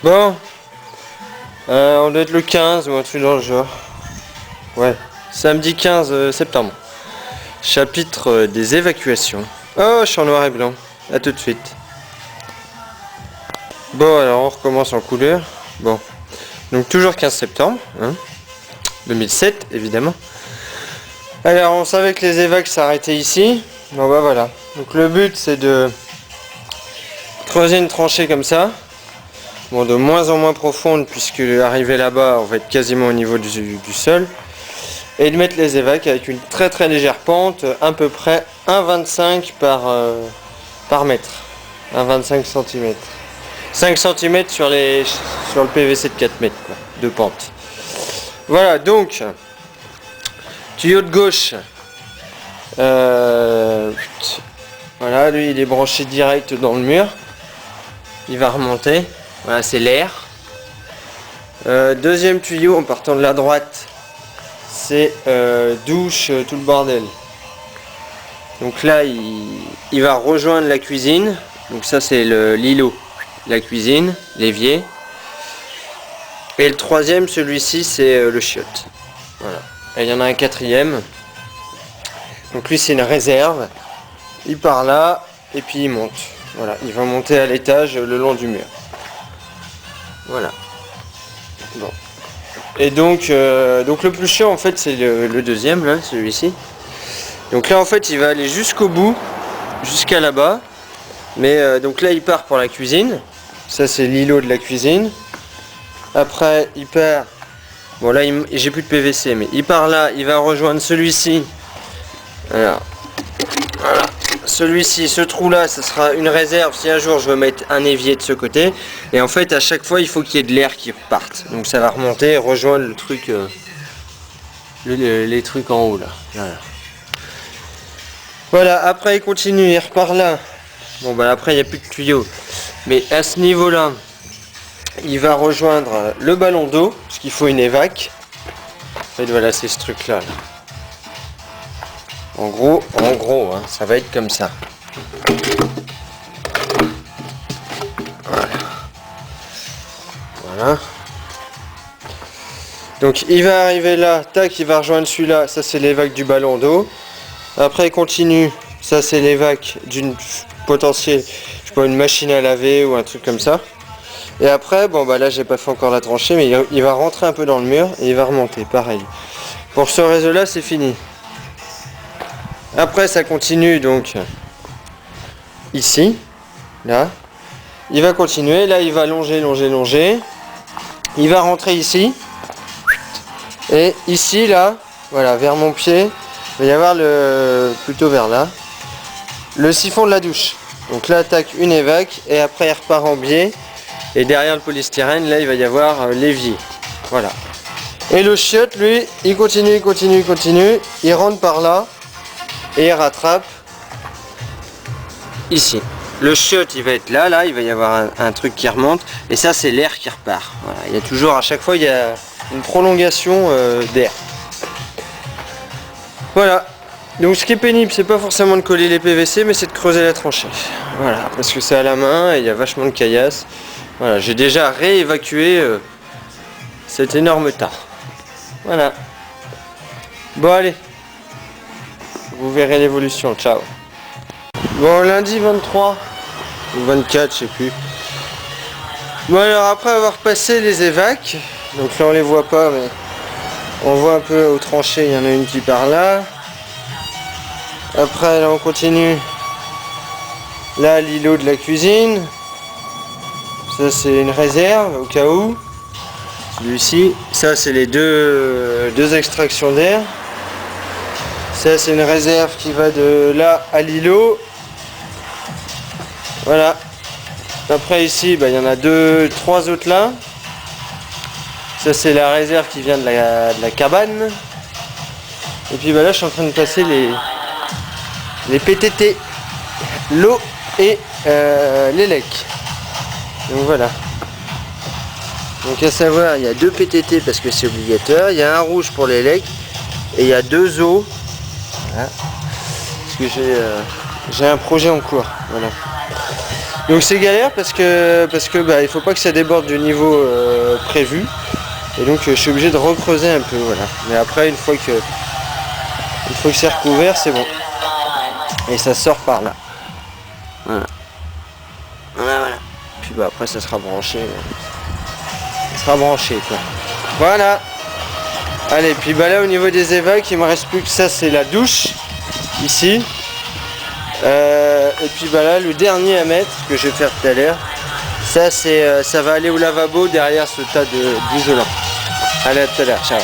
Bon, on doit être le 15 ou un truc dans le genre. Ouais, samedi 15 septembre. Chapitre des évacuations. Oh, je suis en noir et blanc. A tout de suite. Bon, alors on recommence en couleur. Bon, donc toujours 15 septembre, hein, 2007 évidemment. Alors on savait que les évacs s'arrêtaient ici. Bon bah voilà. Donc le but c'est de creuser une tranchée comme ça. Bon, de moins en moins profonde puisque arrivé là-bas on va être quasiment au niveau du sol. Et de mettre les évacs avec une très très légère pente, à peu près 1,25 par mètre. 1,25 cm. 5 cm sur le PVC de 4 mètres quoi, de pente. Voilà, donc tuyau de gauche. Voilà, lui il est branché direct dans le mur. Il va remonter. Voilà, c'est l'air. Deuxième tuyau en partant de la droite, c'est douche, tout le bordel. Donc là, il va rejoindre la cuisine. Donc ça, c'est l'îlot, la cuisine, l'évier. Et le troisième, celui-ci, c'est le chiotte. Voilà. Et il y en a un quatrième. Donc lui, c'est une réserve. Il part là, et puis il monte. Voilà, il va monter à l'étage le long du mur. Voilà. Bon. Et donc le plus chiant en fait c'est le deuxième là, celui-ci. Donc là en fait il va aller jusqu'au bout, jusqu'à là-bas. Mais donc là il part pour la cuisine. Ça c'est l'îlot de la cuisine. Après il part. Bon là j'ai plus de PVC mais il part là, il va rejoindre celui-ci. Voilà. Celui-ci, ce trou là, ça sera une réserve si un jour je veux mettre un évier de ce côté. Et en fait à chaque fois il faut qu'il y ait de l'air qui reparte. Donc ça va remonter et rejoindre le truc, les trucs en haut là. Voilà, après il continue, il repart là. Bon bah après il n'y a plus de tuyaux. Mais à ce niveau là, il va rejoindre le ballon d'eau, parce qu'il faut une évac. En fait voilà, c'est ce truc là. En gros, hein, ça va être comme ça. Voilà. Donc il va arriver là, tac, il va rejoindre celui-là, ça c'est l'évac du ballon d'eau. Après il continue, ça c'est l'évac d'une potentielle, je sais pas, une machine à laver ou un truc comme ça. Et après, bon bah là j'ai pas fait encore la tranchée, mais il va rentrer un peu dans le mur et il va remonter, pareil. Pour ce réseau là c'est fini. Après ça continue donc ici, là. Il va continuer, là il va longer. Il va rentrer ici. Et ici là, voilà, vers mon pied, il va y avoir plutôt vers là, le siphon de la douche. Donc là tac, une évac et après il repart en biais. Et derrière le polystyrène, là il va y avoir l'évier. Voilà. Et le chiotte lui, il continue. Il rentre par là. Et il rattrape ici. Le chiotte il va être là, il va y avoir un truc qui remonte. Et ça c'est l'air qui repart. Voilà. Il y a toujours, à chaque fois, il y a une prolongation d'air. Voilà. Donc ce qui est pénible, c'est pas forcément de coller les PVC, mais c'est de creuser la tranchée. Voilà, parce que c'est à la main et il y a vachement de caillasse. Voilà, j'ai déjà réévacué cet énorme tas. Voilà. Bon allez. Vous verrez l'évolution, ciao. Bon, lundi 23 ou 24, je sais plus. Bon alors après avoir passé les évacs, donc là on les voit pas mais on voit un peu aux tranchées, il y en a une qui part là. Après là on continue. Là l'îlot de la cuisine. Ça c'est une réserve au cas où. Celui-ci. Ça c'est les deux extractions d'air. Ça c'est une réserve qui va de là à l'îlot. Voilà. Après ici, bah, il y en a trois autres là. Ça c'est la réserve qui vient de la cabane. Et puis bah, là je suis en train de passer les PTT, l'eau et les lecs. Donc voilà. Donc à savoir, il y a 2 PTT parce que c'est obligatoire. Il y a un rouge pour les lecs. Et il y a 2 eaux. Voilà. Parce que j'ai un projet en cours. Voilà. Donc c'est galère parce que bah, il faut pas que ça déborde du niveau prévu. Et donc je suis obligé de recreuser un peu, voilà. Mais après une fois que c'est recouvert, c'est bon. Et ça sort par là. Voilà. Voilà. Puis bah après ça sera branché. Ça sera branché quoi. Voilà. Allez, puis bah là au niveau des évacs, il me reste plus que ça, c'est la douche. Ici. Et puis bah là le dernier à mettre, que je vais faire tout à l'heure. Ça va aller au lavabo derrière ce tas d'isolant. Allez, à tout à l'heure, ciao.